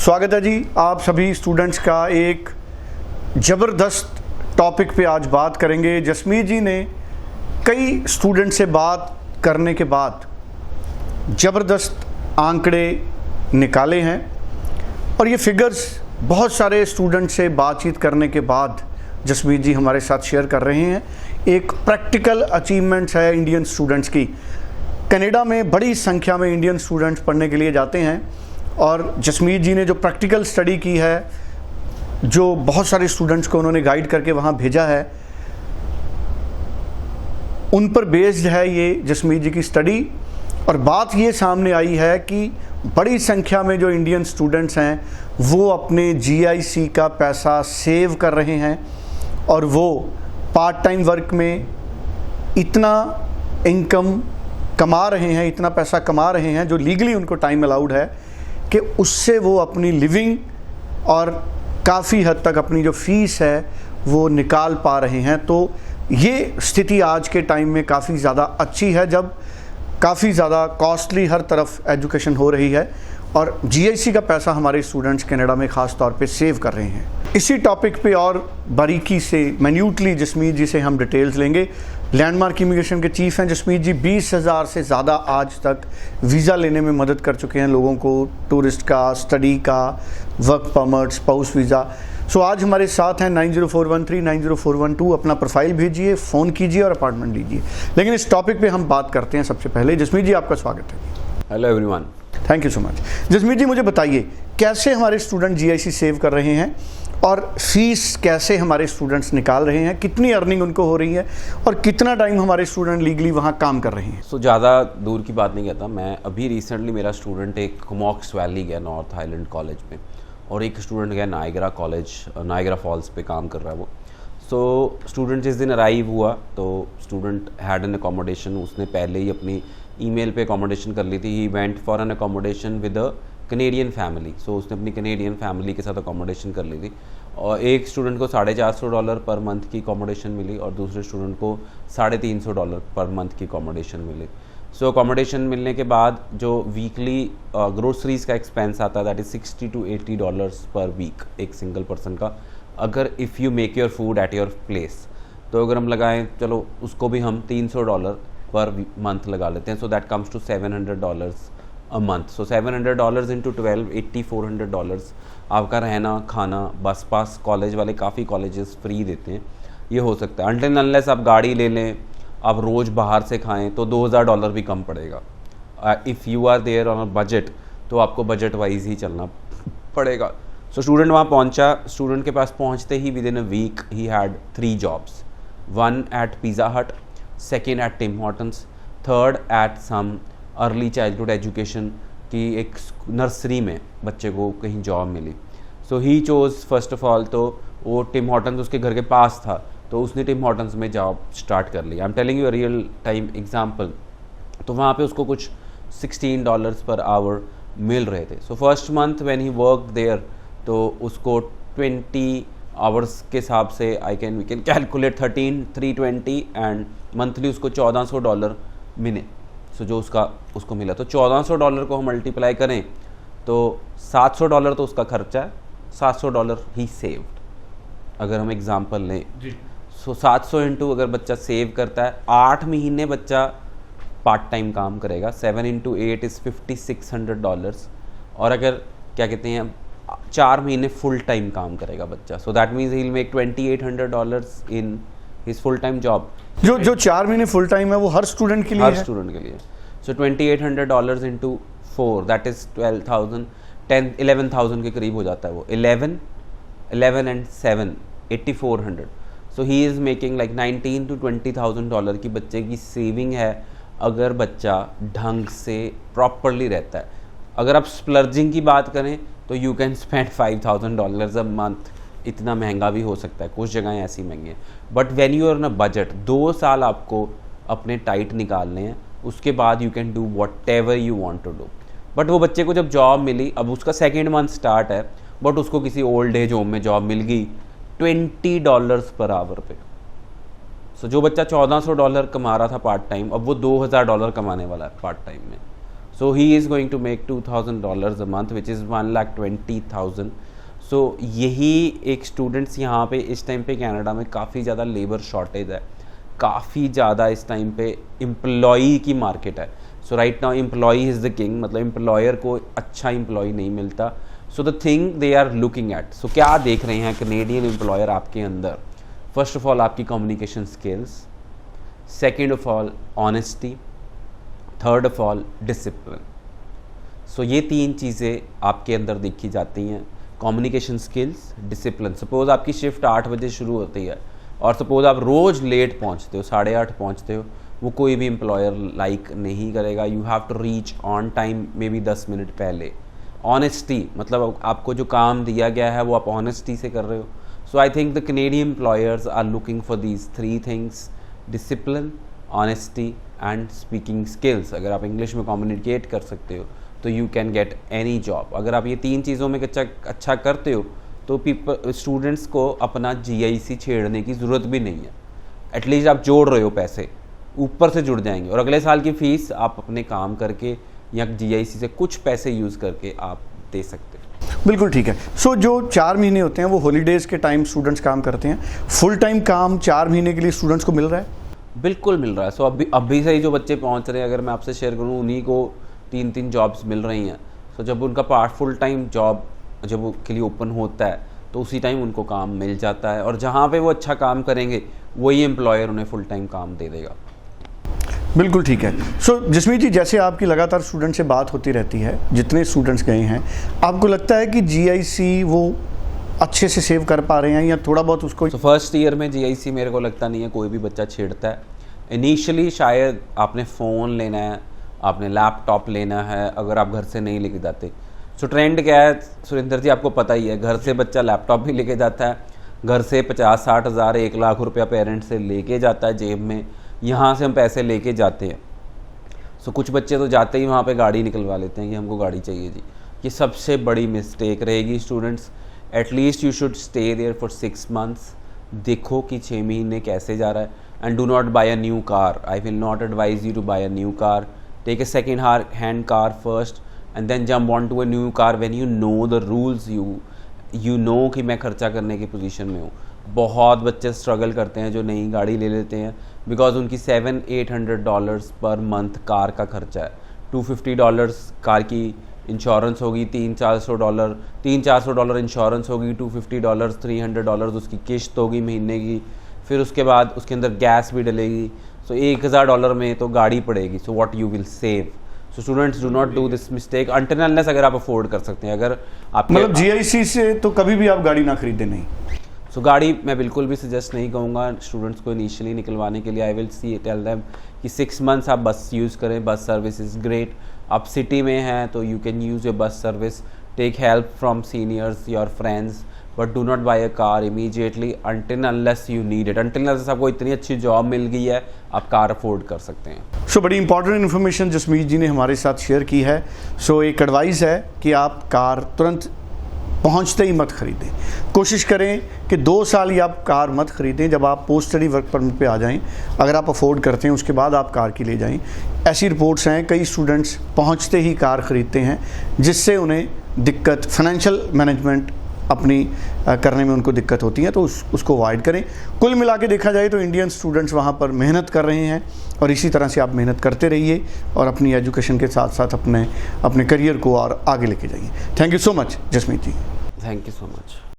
स्वागत है जी आप सभी स्टूडेंट्स का। एक ज़बरदस्त टॉपिक पे आज बात करेंगे। जसमीत जी ने कई स्टूडेंट से बात करने के बाद ज़बरदस्त आंकड़े निकाले हैं और ये फिगर्स बहुत सारे स्टूडेंट से बातचीत करने के बाद जसमीत जी हमारे साथ शेयर कर रहे हैं। एक प्रैक्टिकल अचीवमेंट्स है इंडियन स्टूडेंट्स की। कनाडा में बड़ी संख्या में इंडियन स्टूडेंट्स पढ़ने के लिए जाते हैं और जसमीत जी ने जो प्रैक्टिकल स्टडी की है, जो बहुत सारे स्टूडेंट्स को उन्होंने गाइड करके वहाँ भेजा है, उन पर बेस्ड है ये जसमीत जी की स्टडी। और बात ये सामने आई है कि बड़ी संख्या में जो इंडियन स्टूडेंट्स हैं वो अपने GIC का पैसा सेव कर रहे हैं और वो पार्ट टाइम वर्क में इतना इनकम कमा रहे हैं, इतना पैसा कमा रहे हैं जो लीगली उनको टाइम अलाउड है कि उससे वो अपनी लिविंग और काफ़ी हद तक अपनी जो फीस है वो निकाल पा रहे हैं। तो ये स्थिति आज के टाइम में काफ़ी ज़्यादा अच्छी है जब काफ़ी ज़्यादा कॉस्टली हर तरफ एजुकेशन हो रही है और GIC का पैसा हमारे स्टूडेंट्स कनाडा में ख़ास तौर पे सेव कर रहे हैं। इसी टॉपिक पे और बारीकी से मिन्यूटली जसमीत जी से हम डिटेल्स लेंगे। लैंडमार्क इमिग्रेशन के चीफ़ हैं जसमीत जी। 20,000 से ज़्यादा आज तक वीज़ा लेने में मदद कर चुके हैं लोगों को, टूरिस्ट का, स्टडी का, वर्क परमिट, स्पाउस वीज़ा। सो आज हमारे साथ हैं 90413 90412। अपना प्रोफाइल भेजिए, फ़ोन कीजिए और अपॉइंटमेंट लीजिए। लेकिन इस टॉपिक पे हम बात करते हैं। सबसे पहले जसमीत जी आपका स्वागत है। Hello everyone, thank you so much. Jasmeet ji मुझे बताइए कैसे हमारे स्टूडेंट GIC सेव कर रहे हैं और फीस कैसे हमारे स्टूडेंट्स निकाल रहे हैं, कितनी अर्निंग उनको हो रही है और कितना टाइम हमारे स्टूडेंट लीगली वहाँ काम कर रहे हैं। सो ज़्यादा दूर की बात नहीं कहता मैं। अभी रिसेंटली मेरा स्टूडेंट एक कमॉक्स वैली गया नॉर्थ आइलैंड कॉलेज में और एक स्टूडेंट गया नायगरा कॉलेज, नायगरा फॉल्स पे काम कर रहा है वो। सो स्टूडेंट जिस दिन अराइव हुआ तो स्टूडेंट हैड एन अकोमोडेशन। उसने पहले ही अपनी ईमेल पे अकोमोडेशन कर ली थी। He went for an accommodation with a Canadian family. So उसने अपनी कनेडियन फैमिली के साथ अकोमोडेशन कर ली थी और एक स्टूडेंट को $450 पर मंथ की अकोमोडेशन मिली और दूसरे स्टूडेंट को $350 पर मंथ की अकोमोडेशन मिली। सो अकोमोडेशन मिलने के बाद जो वीकली ग्रोसरीज़ का एक्सपेंस आता है दैट इज़ $60 to $80 पर वीक एक सिंगल पर्सन का, अगर if you make your food at your place. तो अगर हम लगाएं, चलो उसको भी हम $300 पर मंथ लगा लेते हैं। So that comes to $700 a month. So $700 into 12 $8,400 आपका रहना, खाना, बस पास, कॉलेज वाले काफ़ी कॉलेजेस फ्री देते हैं, ये हो सकता है। अनटिल अनलेस आप गाड़ी ले लें, आप रोज़ बाहर से खाएं तो $2,000 भी कम पड़ेगा। If you are there on a budget तो आपको बजट वाइज ही चलना पड़ेगा। सो स्टूडेंट वहाँ पहुँचा। स्टूडेंट के पास पहुँचते ही विद इन अ वीक ही had 3 jobs, 1 at Pizza Hut, 2nd at Tim Hortons, 3rd at some early childhood education की एक नर्सरी में बच्चे को कहीं जॉब मिली। So he chose first of all, तो वो टिम हॉर्टन्स उसके घर के पास था तो उसने टिम हॉर्टन्स में जॉब स्टार्ट कर ली। I am telling you a real time example. तो वहाँ पे उसको कुछ $16 पर आवर मिल रहे थे। So first month when he work there तो उसको 20 आवर्स के हिसाब से we can calculate 13,320 and monthly उसको $1,400 मिले। सो जो उसको मिला तो $1,400 को हम मल्टीप्लाई करें तो $700 तो उसका खर्चा है, $700 ही सेव्ड अगर हम एग्जांपल लें। सो 700 इंटू अगर बच्चा सेव करता है, 8 महीने बच्चा पार्ट टाइम काम करेगा, 7 इंटू 8 इज़ $5,600 और अगर क्या कहते हैं 4 महीने फुल टाइम काम करेगा बच्चा। So that means he will make $2,800 in his full time job. जो 4 महीने फुल टाइम है वो हर स्टूडेंट के लिए हर स्टूडेंट के लिए। सो $2,800 इंटू 4 दैट इज़ 12,000 11,000 के करीब हो जाता है वो। 11 and 7 $8,400। So he is making like $19,000 to $20,000 की बच्चे की सेविंग है अगर बच्चा ढंग से प्रॉपरली रहता है। अगर आप स्प्लर्जिंग की बात करें तो you can spend $5,000 a month. इतना महंगा भी हो सकता है, कुछ जगहें ऐसी महंगी हैं, but when you are on a budget 2 साल आपको अपने टाइट निकालने हैं, उसके बाद you can do whatever you want to do. But वो बच्चे को जब जॉब मिली, अब उसका 2nd मंथ स्टार्ट है, बट उसको किसी ओल्ड एज होम में जॉब मिल गई $20 पर आवर पे। सो जो बच्चा $1,400 कमा रहा था पार्ट टाइम, अब वो $2,000 कमाने वाला है पार्ट टाइम में। So he is going to make $2,000 a month, which is 1,20,000. सो यही एक स्टूडेंट्स यहाँ पे इस टाइम पे कनाडा में काफ़ी ज़्यादा लेबर शॉर्टेज है, काफ़ी ज़्यादा इस टाइम पे एम्प्लॉई की मार्केट है. So right now employee is the king, मतलब एम्प्लॉयर को अच्छा एम्प्लॉय नहीं मिलता. So the thing they are looking at, so क्या देख रहे हैं कनेडियन एम्प्लॉयर आपके अंदर? फर्स्ट ऑफ ऑल आपकी communication skills, second of all honesty, third of all discipline. So ये 3 चीज़ें आपके अंदर देखी जाती हैं. Communication skills, discipline. सपोज़ आपकी शिफ्ट 8 बजे शुरू होती है और सपोज़ आप रोज़ लेट पहुंचते हो, 8:30 पहुंचते हो, वो कोई भी एम्प्लॉयर लाइक नहीं करेगा. You have to reach on time, may be 10 minute पहले. ऑनेस्टी, मतलब आपको जो काम दिया गया है वो आप ऑनेस्टी से कर रहे हो. So I think the Canadian employers are looking for these 3 things: discipline, honesty and speaking skills. अगर आप इंग्लिश में कम्युनिकेट कर सकते हो तो you can get any job. अगर आप ये 3 चीज़ों में अच्छा करते हो तो स्टूडेंट्स को अपना GIC छेड़ने की ज़रूरत भी नहीं है. एटलीस्ट आप जोड़ रहे हो पैसे, ऊपर से जुड़ जाएंगे और अगले साल की फ़ीस आप अपने काम करके या GIC से कुछ पैसे यूज़ करके आप दे सकते हो. बिल्कुल ठीक है. सो जो 4 महीने होते हैं वो हॉलीडेज़ के टाइम स्टूडेंट्स काम करते हैं. फुल टाइम काम 4 महीने के लिए स्टूडेंट्स को मिल रहा है? बिल्कुल मिल रहा है. सो अभी से ही जो बच्चे पहुँच रहे हैं, अगर मैं आपसे शेयर करूँ, उन्हीं को 3 जॉब्स मिल रही हैं. सो जब उनका फुल टाइम जॉब जब वो के लिए ओपन होता है तो उसी टाइम उनको काम मिल जाता है और जहाँ पे वो अच्छा काम करेंगे वही एम्प्लॉयर उन्हें फुल टाइम काम दे देगा. बिल्कुल ठीक है. सो जसमीत जी, जैसे आपकी लगातार स्टूडेंट से बात होती रहती है, जितने स्टूडेंट्स गए हैं, आपको लगता है कि GIC वो अच्छे से सेव कर पा रहे हैं या थोड़ा बहुत उसको? तो फर्स्ट ईयर में GIC मेरे को लगता नहीं है कोई भी बच्चा छेड़ता है. इनिशियली शायद आपने फ़ोन लेना है, आपने लैपटॉप लेना है, अगर आप घर से नहीं लेके जाते. सो ट्रेंड क्या है सुरेंद्र जी, आपको पता ही है, घर से बच्चा लैपटॉप भी लेके जाता है, घर से 50-60 हज़ार 1 लाख रुपया पेरेंट्स से लेके जाता है जेब में. यहाँ से हम पैसे लेके जाते हैं. सो कुछ बच्चे तो जाते ही वहाँ पे गाड़ी निकलवा लेते हैं कि हमको गाड़ी चाहिए जी. ये सबसे बड़ी मिस्टेक रहेगी. Students, at least you should stay there for 6 months. देखो कि 6 महीने कैसे जा रहा है. And do not buy a new car. I will not advise you to buy a new car. Take a second hand car first and then jump onto a new car when you know the rules. You know कि मैं खर्चा करने की position में हूँ. बहुत बच्चे struggle करते हैं जो नई गाड़ी ले लेते हैं बिकॉज उनकी $700-800 पर मंथ कार का खर्चा है. $250 कार की इंश्योरेंस होगी, $300-400 इंश्योरेंस होगी, $250 $300 उसकी किश्त होगी महीने की. फिर उसके बाद उसके अंदर गैस भी डलेगी. सो $1000 में तो गाड़ी पड़ेगी. So what you will save? So students, do not do this mistake until unless अगर आप अफोर्ड कर सकते हैं. अगर आप मतलब GIC से तो कभी भी आप गाड़ी ना खरीदें नहीं. सो गाड़ी मैं बिल्कुल भी सजेस्ट नहीं कहूँगा स्टूडेंट्स को इनिशियली निकलवाने के लिए. आई विल टेल देम कि 6 मंथ्स आप बस यूज़ करें. Bus service is great. आप सिटी में हैं तो you can use your bus service. Take help from seniors, your friends, but do not buy a car immediately until unless you need it. Until unless आपको इतनी अच्छी job मिल गई है आप कार अफोर्ड कर सकते हैं. सो बड़ी इंपॉर्टेंट इन्फॉर्मेशन जसमीत जी ने हमारे साथ शेयर की है. सो एक एडवाइस है कि आप कार तुरंत पहुंचते ही मत खरीदें. कोशिश करें कि 2 साल ही आप कार मत खरीदें. जब आप पोस्ट स्टडी वर्क परमिट पे आ जाएं, अगर आप अफोर्ड करते हैं, उसके बाद आप कार की ले जाएं. ऐसी रिपोर्ट्स हैं, कई स्टूडेंट्स पहुंचते ही कार ख़रीदते हैं जिससे उन्हें दिक्कत, फाइनेंशियल मैनेजमेंट अपनी करने में उनको दिक्कत होती है. तो उसको अवॉइड करें. कुल मिला के देखा जाए तो इंडियन स्टूडेंट्स वहाँ पर मेहनत कर रहे हैं और इसी तरह से आप मेहनत करते रहिए और अपनी एजुकेशन के साथ साथ अपने करियर को और आगे लेके जाइए. Thank you so much Jasmeet ji. Thank you so much.